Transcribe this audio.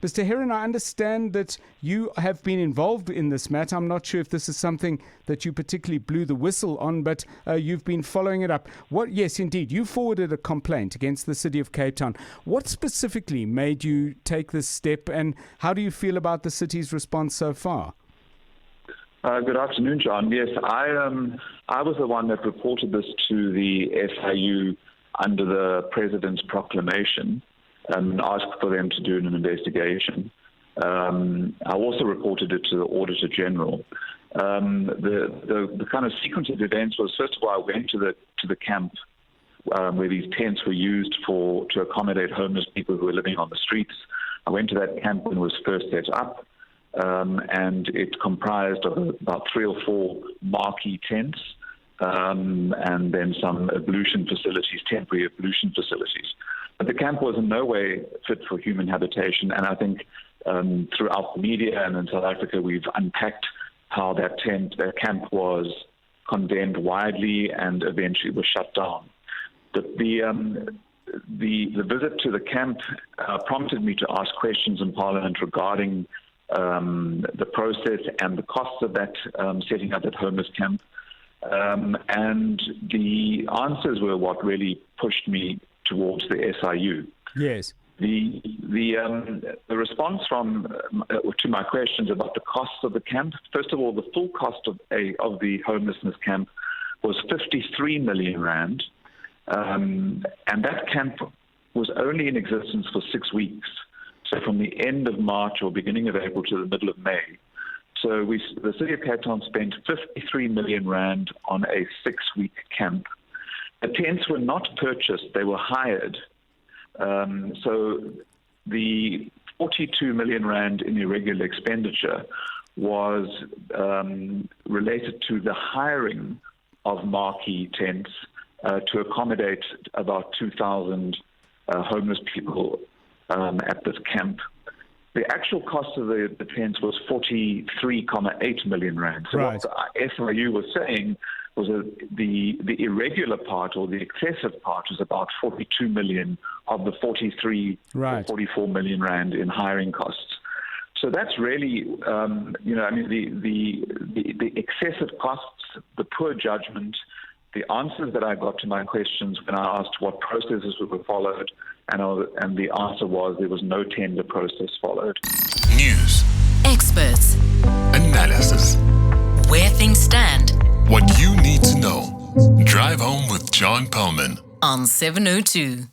Mr. Herron, I understand that you have been involved in this matter. I'm not sure if this is something that you particularly blew the whistle on, but you've been following it up. Yes, indeed, you forwarded a complaint against the City of Cape Town. What specifically made you take this step, and how do you feel about the city's response so far? Good afternoon, John. Yes, I was the one that reported this to the SIU under the President's proclamation and asked for them to do an investigation. I also reported it to the Auditor General. The kind of sequence of events was, first of all, I went to the camp where these tents were used to accommodate homeless people who were living on the streets. I went to that camp when it was first set up, and it comprised of about 3 or 4 marquee tents, and then some temporary ablution facilities. But the camp was in no way fit for human habitation, and I think throughout the media and in South Africa, we've unpacked how that camp was condemned widely and eventually was shut down. The visit to the camp prompted me to ask questions in Parliament regarding the process and the costs of that setting up that homeless camp. And the answers were what really pushed me towards the SIU. Yes. The response to my questions about the costs of the camp. First of all, the full cost of the homelessness camp was 53 million rand, and that camp was only in existence for 6 weeks. So from the end of March or beginning of April to the middle of May. So the City of Cape Town spent 53 million rand on a 6-week camp. The tents were not purchased, they were hired. So the 42 million rand in irregular expenditure was related to the hiring of marquee tents to accommodate about 2,000 homeless people at this camp. The actual cost of the tents was 43.8 million rand. So right. What the SIU was saying was that the irregular part or the excessive part was about 42 million of the 43 right. or 44 million rand in hiring costs. So that's really, the excessive costs, the poor judgment, the answers that I got to my questions when I asked what processes were followed, and the answer was there was no tender process followed. News. Experts. Analysis. Where things stand. What you need to know. Drive home with John Perlman On 702.